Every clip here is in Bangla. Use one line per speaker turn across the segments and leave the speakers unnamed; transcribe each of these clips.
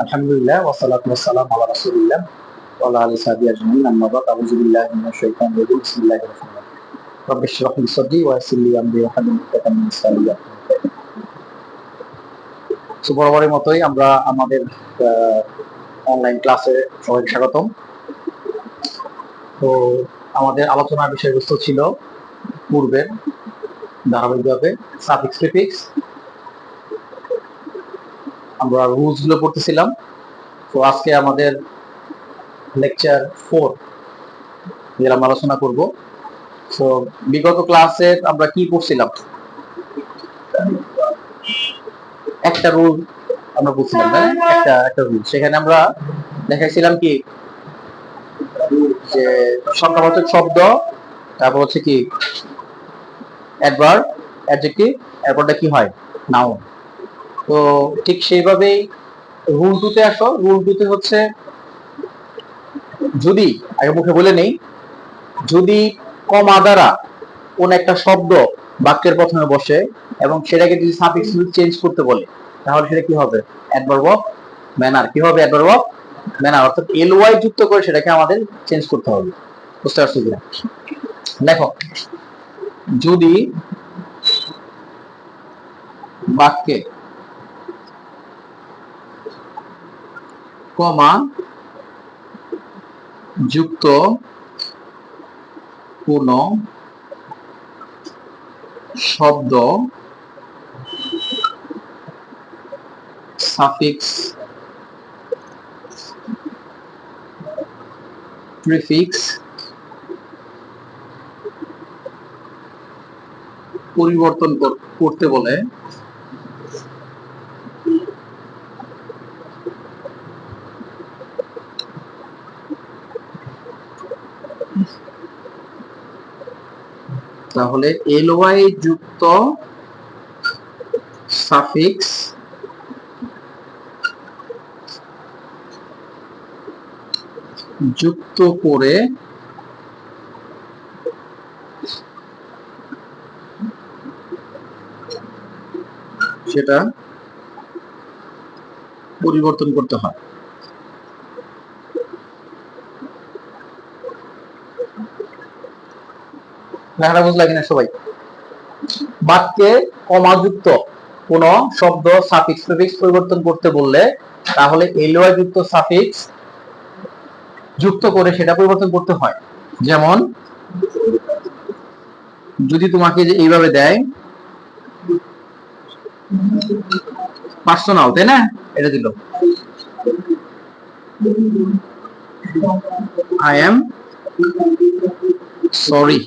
আলহামদুলিল্লাহ ওয়াসসালাতু ওয়াসসালামু আলা রাসূলিল্লাহ ওয়া আলা আলিহি ওয়া আজমাইন আম্মা বা'দ আউযু বিল্লাহি মিনাশ শাইতানির রাজীম বিসমিল্লাহির রাহমানির রাহিম রাব্বি ইশরাহ লি সাদরি ওয়া ইয়াসসির লি আমরি ওয়াহলুল উকদাতাম মিন লিসানি ইয়াফকাহু কাওলি। সো বরাবরের মতোই আমরা আমাদের অনলাইন ক্লাসে সবাইকে স্বাগতম। তো আমাদের আলোচনার বিষয়বস্তু ছিল পূর্বের ধারাবাহিকভাবে সাফিক্স প্রিফিক্স, আমরা রুলস গুলো পড়তেছিলাম। তো আজকে আমাদের লেকচার 4 এর আমরা আলোচনা করব। তো বিগত ক্লাসে আমরা কি পড়ছিলাম, একটা রুল আমরা বুঝছিলাম, তাই না? একটা রুল, সেখানে আমরা দেখাইছিলাম কি যে সংখ্যাবাচক শব্দ, তারপর হচ্ছে কি অ্যাডভার্ব, অ্যাডজেক্টিভ, এরপরটা কি হয়, নাউন। তো ঠিক সেইভাবেই রুল 2 তে আসো। রুল 2 তে হচ্ছে যদি, আগে মুখে বলে নেই, যদি কমা দ্বারা কোন একটা শব্দ বাক্যের প্রথমে বসে এবং সেটাকে যদি সাফিক্স চেঞ্জ করতে বলে, তাহলে সেটা কি হবে, অ্যাডভার্ব অফ ম্যানার। কি হবে, অ্যাডভার্ব অফ ম্যানার, অর্থাৎ এলওয়াই যুক্ত করে সেটাকে আমাদের চেঞ্জ করতে হবে। বুঝতে পারছো কিনা? দেখো, যদি বাক্যে কমা যুক্ত কোন শব্দ সাফিক্স প্রিফিক্স পরিবর্তন করতে বলে, তাহলে এলওয়াই যুক্ত সাফিক্স যুক্ত করে সেটা পরিবর্তন করতে হয়। লেখাটা বুঝলা কিনা সবাই? বাক্যে কমাযুক্ত কোন শব্দ সাফিক্স প্রিফিক্স পরিবর্তন করতে বললে, তাহলে এলওয়াই যুক্ত সাফিক্স যুক্ত করে সেটা পরিবর্তন করতে হয়। যেমন যদি তোমাকে যে এইভাবে দেয় পার্সোনাল, তাই না, এটা দিল I am sorry,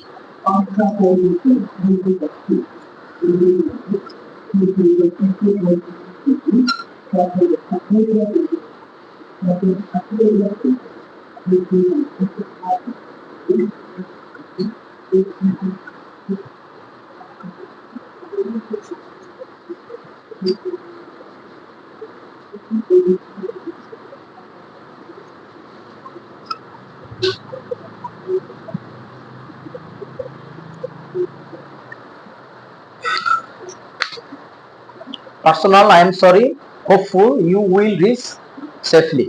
personal I am sorry, hopeful you will reach safely.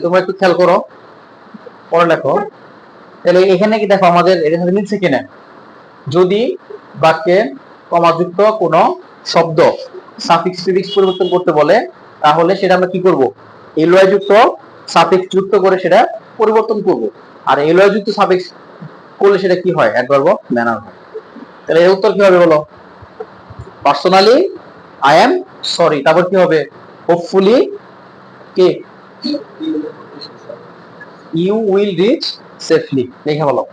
তোমরা একটু খেয়াল করো, পরে লেখো। তাহলে এখানে কি দেখো, আমাদের এর সাথে মিলছে কিনা? যদি বাক্যে কমাযুক্ত কোন শব্দ সাফিক্স প্রিফিক্স পরিবর্তন করতে বলে, তাহলে সেটা আমরা কি করব, এলওয়াই যুক্ত সাফিক্স যুক্ত করে সেটা পরিবর্তন করব। আর এলওয়াই যুক্ত সাফিক্স করলে সেটা কি হয়, অ্যাডভার্ব অফ ম্যানার হয়। তাহলে এর উত্তর কি হবে বলো? পার্সোনালি আই এম সরি, তারপর কি হবে, হোপফুলি কে ইউ উইল রিচ সেফলি। লিখে বলো।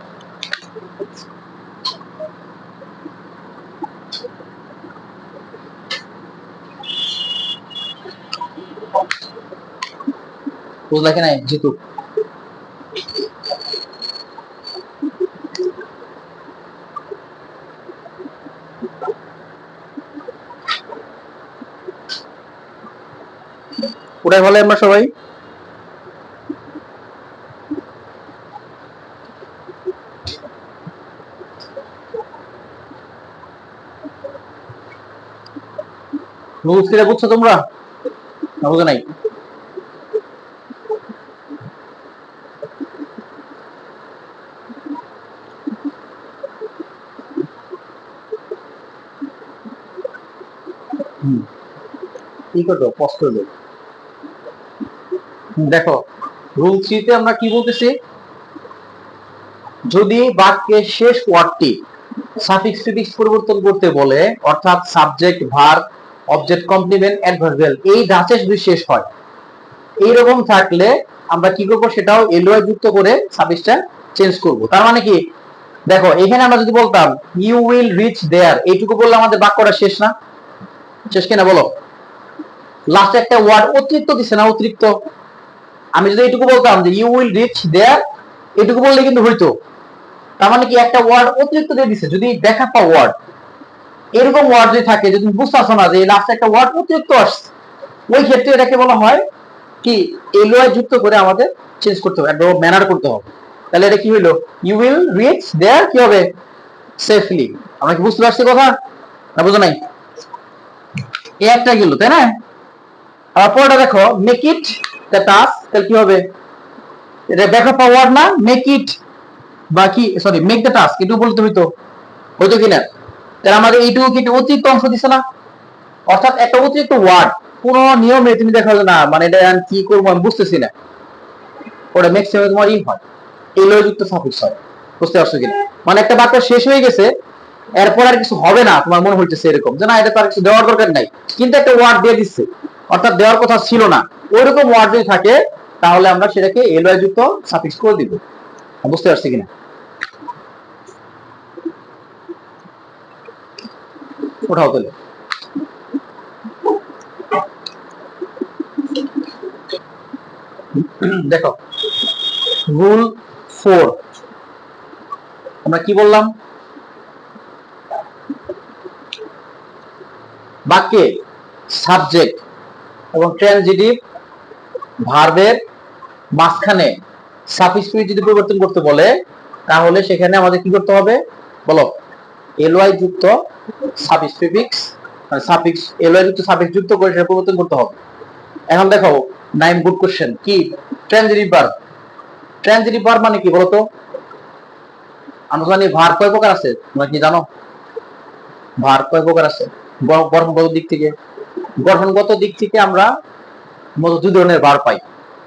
বুঝলা কি নাই জিতু? ওটাই বলে আমরা সবাই। রুলস কি বুঝছো তোমরা, না বুঝো নাই? কি করবো কষ্ট দেব। দেখো রুল 3 তে আমরা কি বলতেছি, যদি বাক্যের শেষ ওয়ার্ডটি সাফিক্স প্রিফিক্স পরিবর্তন করতে বলে, অর্থাৎ subject verb object complement adverbial এই ধাঁচে যদি শেষ হয়, এইরকম থাকলে আমরা কি করব, সেটাও এলওয়াই যুক্ত করে সাফিক্সটা চেঞ্জ করব। তার মানে কি, দেখো এখানে আমরা যদি বলতাম ইউ উইল রিচ দেয়ার, এইটুকু বললে আমাদের বাক্যটা শেষ না? শেষ কিনা বলো? লাস্টে একটা ওয়ার্ড অতিরিক্ত দিছে না, অতিরিক্ত। আমি যদি এইটুকু বলতাম যে ইউ উইল রিচ দেয়ার, এইটুকু বললে কিন্তু হইতো। তার মানে কি, একটা ওয়ার্ড অতিরিক্ত দিয়ে দিছে। যদি দেখা পাও ওয়ার্ড, এরকম ওয়ার্ড যদি থাকে, যদি বুঝতে আসো না যে লাস্টে একটা ওয়ার্ড অতিরিক্ত আসছে, ওই ক্ষেত্রে এটাকে বলা হয় কি, এলওয়াই যুক্ত করে আমাদের চেঞ্জ করতে হবে, একটা ম্যানার করতে হবে। তাহলে এটা কি হলো, ইউ উইল রিচ দেয়ার কি হবে, সেফলি। আমরা কি বুঝতে পারছি কথা, না বুঝো নাই? এই একটা গেল, তাই না? আবার পরেরটা দেখো, মেক ইট দ্য টাস্ক, তাহলে কি হবে, এটা দেখা পাওয়া ওয়ার্ড না, মেক ইট বা কি, সরি মেক দ্য টাস্ক, এটুকু বলতে হইতো, হইতো কিনা? তাহলে আমাদের এইটুকু কি অতিরিক্ত অংশ দিছে না, অর্থাৎ একটা অতিরিক্ত ওয়ার্ড। কোন নিয়মে তুমি দেখা না, মানে এটা কি করবো আমি বুঝতেছি না, ওটা ম্যাক্সিমাম তোমার ই হয়, এলওয়াই যুক্ত সাফিক্স হয়। বুঝতে পারছো কিনা? মানে একটা বাক্য শেষ হয়ে গেছে, এরপর আর কিছু হবে না, তোমার মনে হইতেছে এরকম যে না, এটা তো আর কিছু দেওয়ার দরকার নাই, কিন্তু একটা ওয়ার্ড দিয়ে দিচ্ছে, অর্থাৎ দেওয়ার কথা ছিল না, ওইরকম ওয়ার্ড যদি থাকে, তাহলে আমরা সেটাকে এলওয়াই যুক্ত সাফিক্স করে দিব। বুঝতে পারছি কিনা? ওঠাও তাহলে। দেখো রুল 4 আমরা কি বললাম, বাক্যে সাবজেক্ট এবং ট্রানজিটিভ ভার্বের মাঝখানে সাফিক্স যদি পরিবর্তন করতে বলে, তাহলে সেখানে আমাদের কি করতে হবে বলো, এলওয়াই যুক্ত সাফিক্স প্রিফিক্স, মানে সাফিক্স এলওয়াই যুক্ত সাফিক্স যুক্ত করে সেটা পরিবর্তন করতে হবে। এখন দেখো, নাইম গুড কোশ্চেন, কি ট্রানজিটিভ ভার্ব, ট্রানজিটিভ ভার্ব মানে কি বলতো? আমরা জানি ভার্ব কয় প্রকার আছে, তোমরা কি জানো? ভার্ব কয় প্রকার আছে গঠনগত দিক থেকে? গঠনগত দিক থেকে আমরা মূলত দুই ধরনের ভার্ব পাই,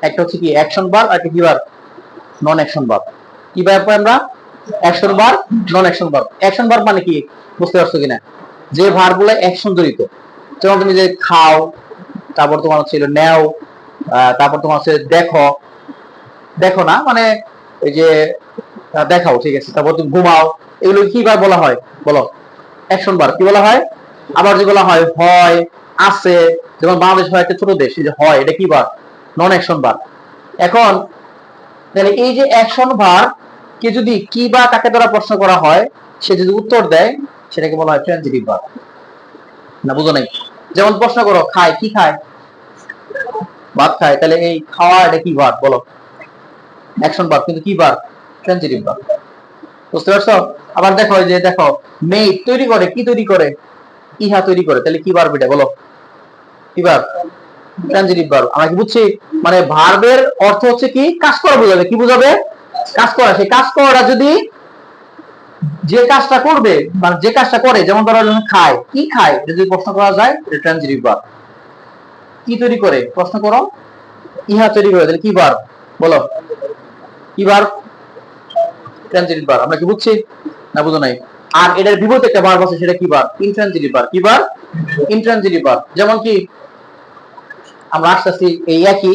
একটা হচ্ছে কি অ্যাকশন ভার্ব, আর একটা কি ভার্ব, নন অ্যাকশন ভার্ব। কি ভার্ব পাই আমরা? অ্যাকশন ভার্ব, নন অ্যাকশন ভার্ব। অ্যাকশন ভার্ব মানে কি, বুঝতে পারছো কিনা? যে ভার্বগুলো অ্যাকশন জড়িত, যেমন তুমি যে খাও, তারপর তোমার হচ্ছে নেও, তারপর তোমার হচ্ছে দেখো, দেখো না মানে এই যে দেখাও, ঠিক আছে, তারপর তুমি ঘুমাও, এগুলো কি ভার্ব বলা হয় বলো? Action verb. কি বলা হয়? আবার যে বলা হয় হয়, আছে, যেমন বাংলাদেশ হয় একটা ছোট দেশ, এই যে হয়, এটা কি ভার্ব? নন অ্যাকশন ভার্ব। এখন তাহলে এই যে অ্যাকশন ভার্ব কে যদি কি বা কাকে দ্বারা প্রশ্ন করা হয়, সে যদি উত্তর দেয়, সেটাকে বলা হয় ট্রানজিটিভ ভার্ব। না বুঝো নাই? যেমন প্রশ্ন করো, খায়, কি খায়? ভাত খায়, তাহলে এই খাওয়া এটা কি ভার্ব বলো? অ্যাকশন ভার্ব, কিন্তু কি ভার্ব? Transitive verb. বুঝতে পারছো? আবার দেখো, যে দেখো মেড তৈরি করে, কি তৈরি করে? ইহা তৈরি করে, তাহলে কি ভার্ব এটা বলো? কি ভার্ব? Transitive verb. আমরা কি বুঝছি? মানে ভার্বের অর্থ হচ্ছে কি, কাজ করা বোঝাবে। কি বোঝাবে? কাজ করা। সেই কাজ করাটা যদি, যে কাজটা করবে মানে যে কাজটা করে, যেমন ধরো খায়, কি খায়, যদি প্রশ্ন করা যায়, এটা ট্রানজিটিভ ভার্ব। কি তৈরি করে প্রশ্ন করো, ইহা তৈরি করে, তাহলে কি ভার্ব বলো? কি ভার্ব? Transitive verb. আমরা কি বুঝছি, না বুঝো নাই? আর এটার বিপরীত একটা ভার্ব আছে, সেটা কি ভার্ব? Intransitive verb. কি ভার্ব? Intransitive verb. যেমন কি, আমরা আসতেছি এই একই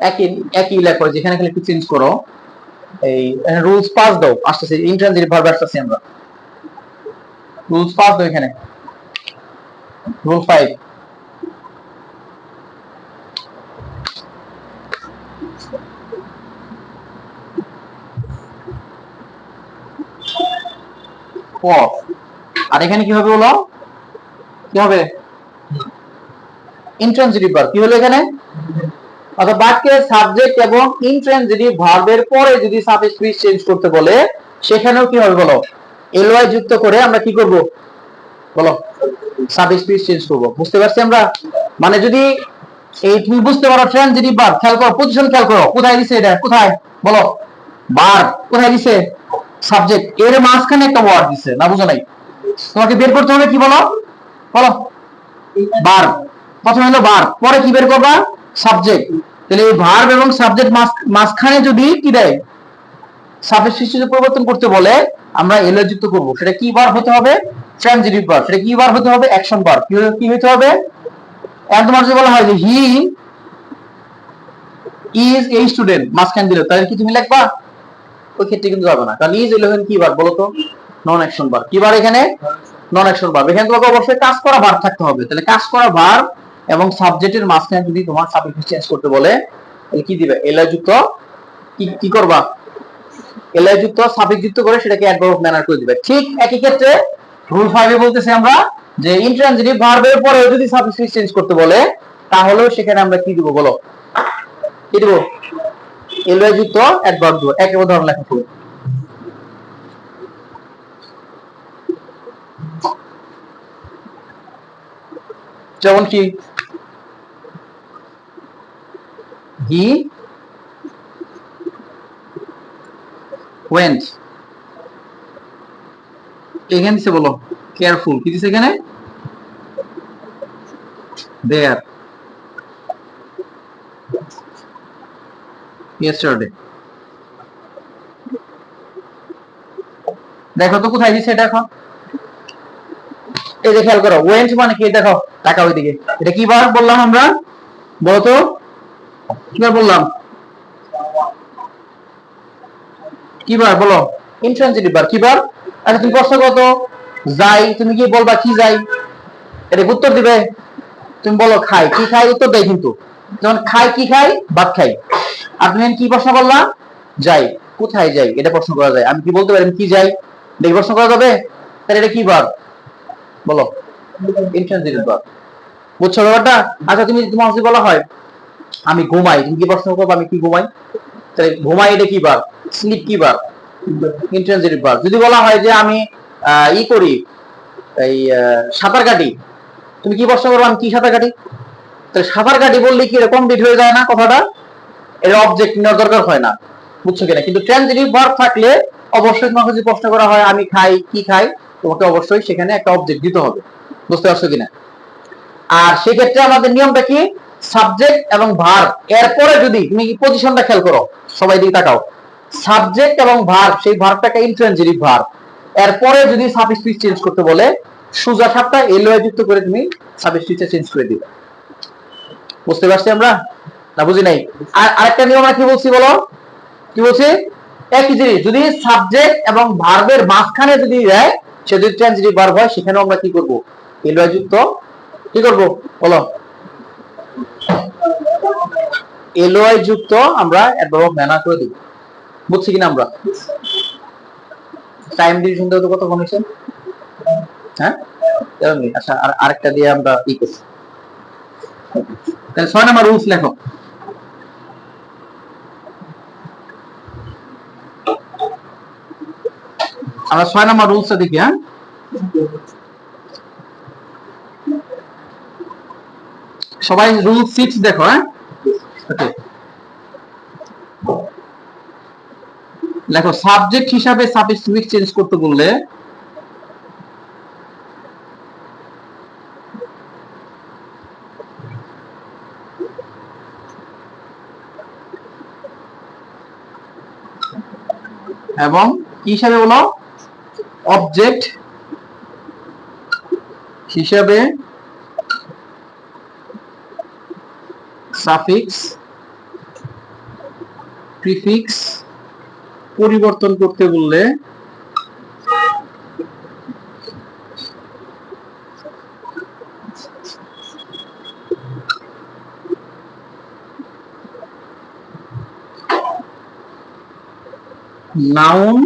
একই একই লেখো, যেখানে খালি একটু চেঞ্জ করো, এই রুলস 5 দাও, আসতেছি ইনট্রানজিটিভ ভার্ব আসতেছি আমরা, রুলস 5 দাও এখানে, রুল 5। আর এখানে কি হবে বলো? কি হবে? Intransitive verb. কি হলো এখানে? অর্থাৎ বাক্যের সাবজেক্ট এবং ইনট্রানজিটিভ ভার্বের পরে যদি সাফিক্স চেঞ্জ করতে বলে, সেখানেও কি হবে বলো? এলওয়াই যুক্ত করে আমরা কি করব? বলো, সাফিক্স প্রিফিক্স চেঞ্জ করব। বুঝতে পারছি আমরা? মানে যদি এই তুমি বুঝতে পারো ট্রানজিটিভ ভার্ব, খেয়াল করো পজিশন, খেয়াল করো কোথায় দিছে এটা, কোথায় বলো, ভার্ব কোথায় দিছে, সাবজেক্ট, এর মাঝখানে একটা ওয়ার্ড দিছে, না বুঝো নাই? তোমাকে বের করতে হবে কি, বলো বলো, ভার্ব। প্রথমে হলো ভার্ব, পরে কি বের করবা, সাবজেক্ট। তাহলে এই ভার্ব এবং সাবজেক্ট মাঝখানে যদি কি দেয়, সাফিক্স যদি পরিবর্তন করতে বলে, আমরা এলও যুক্ত করব। সেটা কি ভার্ব হতে হবে, ট্রানজিটিভ ভার্ব। সেটা কি ভার্ব হতে হবে, অ্যাকশন ভার্ব। কি হতে হবে, এখন তোমার যদি বলা হয় যে হি ইজ এ স্টুডেন্ট, মাঝখানে দিলে, তাহলে কি তুমি লিখবা? ওই ক্ষেত্রে কিন্তু যাবে না, কারণ ইজ ইলেভেন কি ভার্ব বলো তো, নন অ্যাকশন ভার্ব। কি ভার্ব এখানে, নন অ্যাকশন ভার্ব। এখানে তোমাকে অবশ্যই কাজ করা ভার্ব থাকতে হবে। তাহলে কাজ করা ভার্ব এবং সাবজেক্টের মাঝখানে যদি তোমার সাবজেক্ট চেঞ্জ করতে বলে, তাহলে কি দিবে, এলআই যুক্ত, কি করবা, এলআই যুক্ত সাফিক্স যুক্ত করে সেটাকে অ্যাডভার্ব অফ ম্যানার করে দিবে। ঠিক একই ক্ষেত্রে রুল 5 এ বলতেছি আমরা যে ইন্ট্রানজিটিভ ভার্বের পরে যদি সাফিক্স চেঞ্জ করতে বলে, তাহলেও সেখানে আমরা কি দিব বলো, কি দিব, এলআই যুক্ত অ্যাডভার্ব দিব। এক উদাহরণ লেখা হলো, যেমন কি, হি ওয়েন্ট, এখানে দিছে বলো কেয়ারফুল, কি দিছে এখানে, দেয়ার ইয়েস্টারডে। দেখো তো কোথায় দিছে এটা এখন, এই যে খেয়াল করো, ওয়েন্ট মানে কি, দেখো টাকা ওইদিকে, এটা কি বার বললাম আমরা, বলো তো কি বার বললাম, কি বার বলো, ইন্ট্রানজিটিভ বার। কি বার, আচ্ছা তুমি প্রশ্ন করো তো, যাই, তুমি কি বলবা কি যাই, এটা উত্তর দিবে, তুমি বলো খাই, কি খাই, উত্তর দেয় কিন্তু, যেমন খাই, কি খাই, ভাত খাই। আর তুমি কি প্রশ্ন করলা, যাই, কোথায় যাই, এটা প্রশ্ন করা যায়। আমি কি বলতে পারি, কি যাই, দেখি প্রশ্ন করা যাবে, তাহলে এটা কি বার বলো, ইন্ট্রানজিটিভ বার। বুঝছো ব্যাপারটা? আচ্ছা তুমি, তোমার যদি বলা হয় আমি ঘুমাই, তুমি কি প্রশ্ন করবো, আমি কি ঘুমাই, তাহলে ঘুমাই এটা কি বার, স্লিপ কি বার, ইন্ট্রানজিটিভ বার। যদি বলা হয় যে আমি ই করি, এই সাঁতার কাটি, তুমি কি প্রশ্ন করবো, আমি কি সাঁতার কাটি, তাহলে সাঁতার কাটি বললে কি এরকম কমপ্লিট হয়ে যায় না কথাটা, এর অবজেক্ট নেওয়ার দরকার হয় না। বুঝছো কিনা? কিন্তু ট্রানজিটিভ ভার্ব থাকলে অবশ্যই তোমাকে যদি প্রশ্ন করা হয় আমি খাই, কি খাই, তোমাকে অবশ্যই সেখানে একটা অবজেক্ট দিতে হবে। বুঝতে পারছো কিনা? আর সেক্ষেত্রে আমাদের নিয়মটা কি, সাবজেক্ট এবং ভার্ব এরপরে যদি তুমি পজিশনটা খেয়াল করো, সবাই দিকে তাকাও, সাবজেক্ট এবং ভার্ব, সেই ভার্বটাকে ইন্ট্রানজিটিভ ভার্ব, এরপরে যদি সাবজেক্ট চেঞ্জ করতে বলে, সোজা সাপটা এলওয়াই যুক্ত করে তুমি সাবজেক্টটা চেঞ্জ করে দিবে। বুঝতে পারছি আমরা, না বুঝি নাই? আর আরেকটা নিয়ম আমরা কি বলছি বলো, কি বলছি, একই জিনিস যদি সাবজেক্ট এবং ভার্বের মাঝখানে যদি দেয়, সে যদি ট্রানজিটিভ ভার্ব হয়, সেখানেও আমরা কি করব, এলওয়াই যুক্ত কি করব বলো, এলওয়াই যুক্ত আমরা অ্যাডভার্ব অফ ম্যানার করে দিব। বুঝছি কিনা আমরা? টাইম ডিভিশন তো কত কমেছে, হ্যাঁ 11 মিনিট। আচ্ছা আর আরেকটা দিয়ে আমরা ই করছি, তাহলে 6 নাম্বার রুলস লেখো। আমরা 6 নাম্বার রুলসটা দেখি। হ্যাঁ, সবাই রুল 6 দেখো। হ্যাঁ, ওকে, দেখো সাবজেক্ট হিসাবে সাফিক্স প্রিফিক্স চেঞ্জ করতে বললে, এবং কি হিসাবে বলো, অবজেক্ট হিসাবে সাফিক্স প্রিফিক্স পরিবর্তন করতে বললে নাউন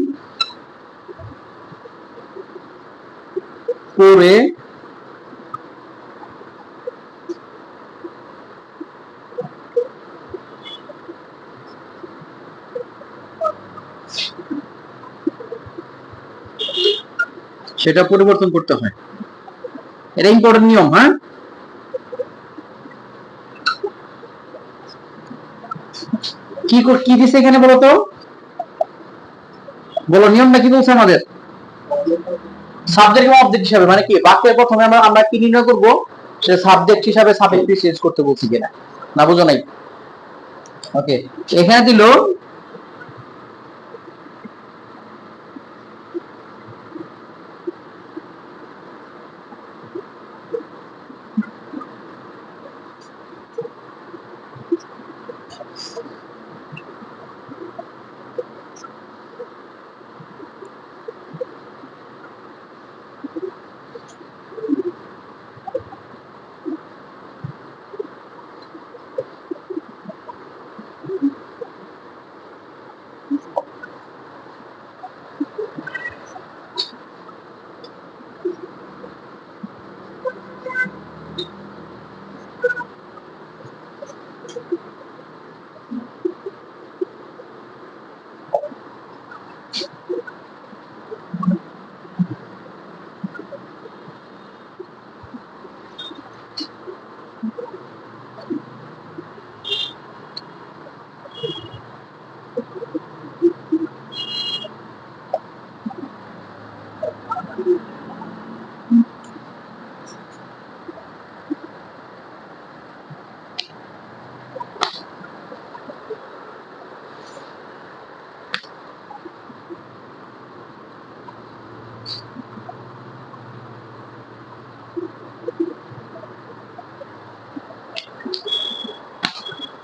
করে সেটা পরিবর্তন করতে হয়। এটা ইম্পর্টেন্ট নিয়ম। হ্যাঁ, কি দিছে এখানে বলো তো, বলো নিয়মটা কি বলছে আমাদের? সাবজেক্ট এবং অবজেক্ট হিসাবে, মানে কি বাক্যের প্রথমে আমরা কি নির্ণয় করব, সে সাবজেক্ট হিসাবে সাবজেক্ট চেঞ্জ করতে বলছি কিনা, না বুঝো নাই? ওকে, এখানে দিল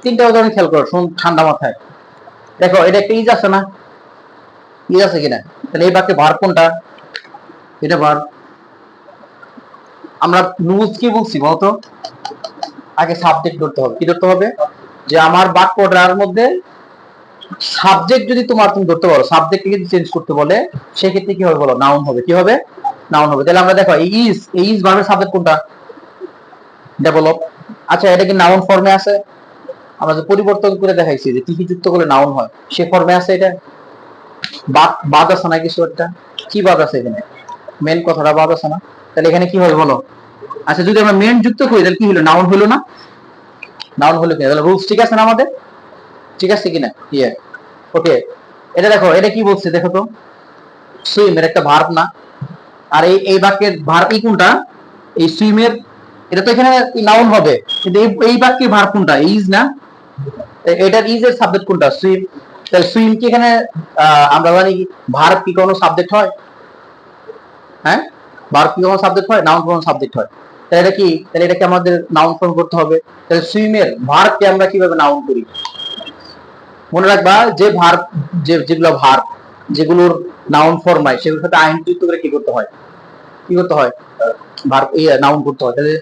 তিনটা উদাহরণ খেয়াল করো, শুন ঠান্ডা মাথায়। দেখো এটা একটা ইজ আছে না, ইজ আছে কিনা, তাহলে এই বাক্যে ভার্ব কোনটা? এটা ভার্ব। আমরা রুলস কি বলছি বলতো, আগে সাবজেক্ট ধরতে হবে। কি ধরতে হবে? যে আমার বাক্যটার মধ্যে সাবজেক্ট যদি তুমি ধরতে পারো, সাবজেক্টকে যদি চেঞ্জ করতে বলে, সেক্ষেত্রে কি হবে বলো? নাউন হবে। কি হবে? নাউন হবে। তাহলে আমরা দেখো এই ইজ ভার্বের সাবজেক্ট কোনটা? ডেভেলপ। আচ্ছা, এটা কি নাউন ফর্মে আছে? আমরা যে পরিবর্তন করে দেখাইছি যে টিকি যুক্ত করলে নাউন হয়, সে ফর্মে আছে এটা? বাদ আছে না কিছু একটা? কি বাদ আছে এখানে? মেন কথাটা বাদ আছে না? তাহলে এখানে কি হবে বলো? আচ্ছা, যদি আমরা মেন যুক্ত করি তাহলে কি হলো? নাউন হলো না? নাউন হলো কিনা? তাহলে রুলস ঠিক আছে না আমাদের? ঠিক আছে কিনা? ইয়ে, ওকে। এটা দেখো, এটা কি বলছে দেখো তো, সুইম এর একটা ভার্ব না? আর এই বাক্যের ভার্ব কোনটা? এই সুইমের, এটা তো এখানে নাউন হবে, কিন্তু এই বাক্যের ভার্ব কোনটা? ইজ না? এটার ইজ এর সাবজেক্ট কোনটা? সুইম। তাহলে সুইম কি এখানে আমরা জানি ভার্ব কি কোনো সাবজেক্ট হয়? হ্যাঁ, ভার্ব কি কোনো সাবজেক্ট হয়? নাউন কোনো সাবজেক্ট হয়? তাহলে এটা কি, তাহলে এটাকে আমাদের নাউন ফর্ম করতে হবে। তাহলে সুইমের ভার্বকে আমরা কিভাবে নাউন করি? মনে রাখবা যে ভার্ব, যেগুলো ভার্ব যেগুলোর নাউন ফর্ম হয়, সেগুলোর সাথে আইন যুক্ত করে কি করতে হয়? কি করতে হয়? ভার্ব নাউন করতে হয়। তাহলে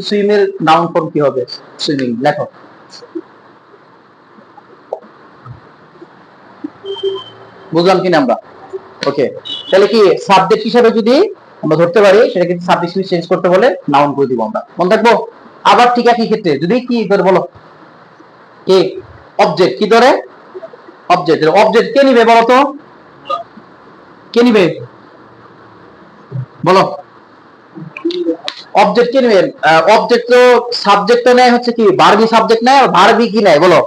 সুইমের নাউন ফর্ম কি হবে? সুইমিং। লেখো। বুঝলাম কিনা আমরা? ওকে, তাহলে কি সাবজেক্ট হিসাবে যদি আমরা ধরতে পারি, সেটা কিন্তু সাবজেক্ট চেঞ্জ করতে বলে নাউন করে দিব আমরা। মনে থাকবো? আবার ঠিক একই ক্ষেত্রে যদি কি ধরে বলো, কি অবজেক্ট কি ধরে? অবজেক্ট। অবজেক্ট কে নিবে বলো তো? কে নিবে বলো? অবজেক্ট কে নিবে? অবজেক্ট তো সাবজেক্ট তো নেয় হচ্ছে কি ভার্বি সাবজেক্ট নেয়, আর ভার্বি কি নেয় বলো?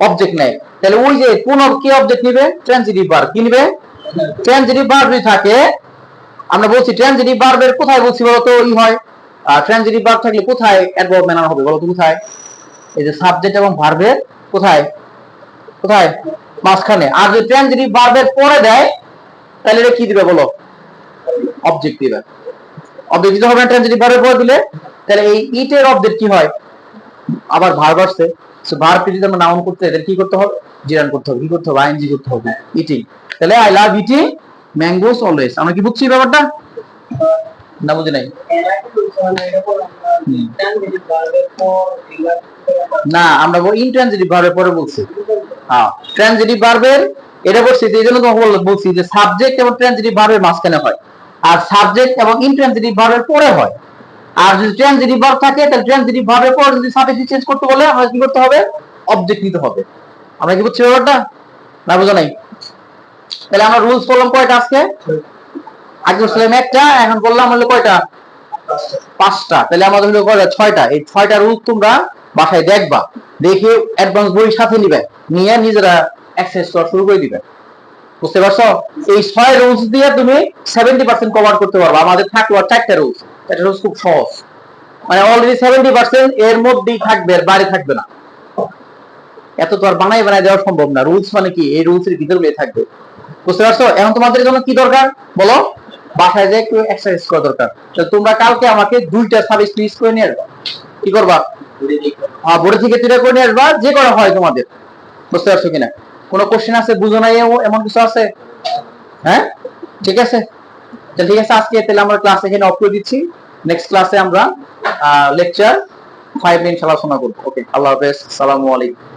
অবজেক্ট নেয়। তাহলে ওই যে কোন কি অবজেক্ট নিবে? Transitive verb. কি নিবে? ট্রানজিটিভ ভার্ব যদি থাকে, আমরা বলছি ট্রানজিটিভ ভার্বের কোথায় বলছি বলতো ই হয়? ট্রানজিটিভ ভার্ব থাকলে কোথায় অ্যাডভার্ব ম্যানার হবে বলো তো? কোথায়? এই যে সাবজেক্ট এবং ভার্বের কোথায়? কোথায়? মাঝখানে। আর যদি ট্রানজিটিভ ভার্বের পরে দেয়, তাহলে এটা কি দিবে বলো? অবজেক্ট দিবে। অবজেক্ট দিতে হবে না ট্রানজিটিভ ভার্বের পরে দিলে। তাহলে এই ইটের অবজেক্ট কি হয়? আবার ভার্ব আসছে। সো ভার্বকে যদি আমরা নাউন করতে, তাহলে কি করতে হবে? জিরান করতে হবে। কি করতে হবে? আইএনজি করতে হবে, ইটিং। তাহলে I love eating mangoes always. আমরা কি বুঝছি ব্যাপারটা? না বুঝি নাই? না, আমরা ইনট্রানজিটিভ ভার্বের পরে বলছি। হ্যাঁ, ট্রানজিটিভ ভার্বের এটা বলছি, এই জন্য তোমাকে বলছি যে সাবজেক্ট এবং ট্রানজিটিভ ভার্বের মাঝখানে হয়, আর সাবজেক্ট এবং ইনট্রানজিটিভ ভার্বের পরে হয়। আর যদি ট্রানজিটিভ ভার্ব থাকে, তাহলে ট্রানজিটিভ ভার্বের পর যদি সাবজেক্ট চেঞ্জ করতে বলে, আমরা কি করতে হবে? অবজেক্ট নিতে হবে। আমরা কি বুঝছি ব্যাপারটা? না বুঝা নাই? তাহলে আমরা রুলস বললাম কয়টা আজকে? আগে বলছিলাম একটা, এখন বললাম হলো কয়টা? 5টা, তাহলে আমাদের হলো কয়টা? 6টা। এই 6টা রুলস তোমরা বাসায় দেখবা, দেখে অ্যাডভান্স বই সাথে নিবে, নিয়ে নিজেরা এক্সারসাইজ করা শুরু করে দিবে। বুঝতে পারছো? এই 6 রুলস দিয়ে তুমি 70% কভার করতে পারবে। আমাদের থাকলো আর 4টা রুলস। এটা রুলস খুব সহজ, মানে অলরেডি 70% এর মধ্যেই থাকবে, আর বাইরে থাকবে না। এত তো আর বানাই দেওয়া সম্ভব না। রুলস মানে কি, এই রুলস এর ভিতরে থাকবে। বুঝতে পারছো? এখন তোমাদের জন্য কি দরকার বলো? বাসায় যে একটু এক্সারসাইজ করা দরকার। তোমরা কালকে আমাকে 2টা সার্ভিস প্লিজ করে নিয়ে আসবা। কি করবা? বোর্ড থেকে 3টা করে নিয়ে আসবা, যে করা হয় তোমাদের। বুঝতে পারছো কিনা? কোনো কোশ্চেন আছে বুঝো নাই এমন কিছু আছে? হ্যাঁ, ঠিক আছে। ঠিক আছে, আজকে তাহলে আমরা ক্লাস এখানে অফ করে দিচ্ছি। নেক্সট ক্লাসে আমরা লেকচার 5 নিয়ে আলোচনা করবো। ওকে, আল্লাহ হাফেজ, আসসালামু আলাইকুম।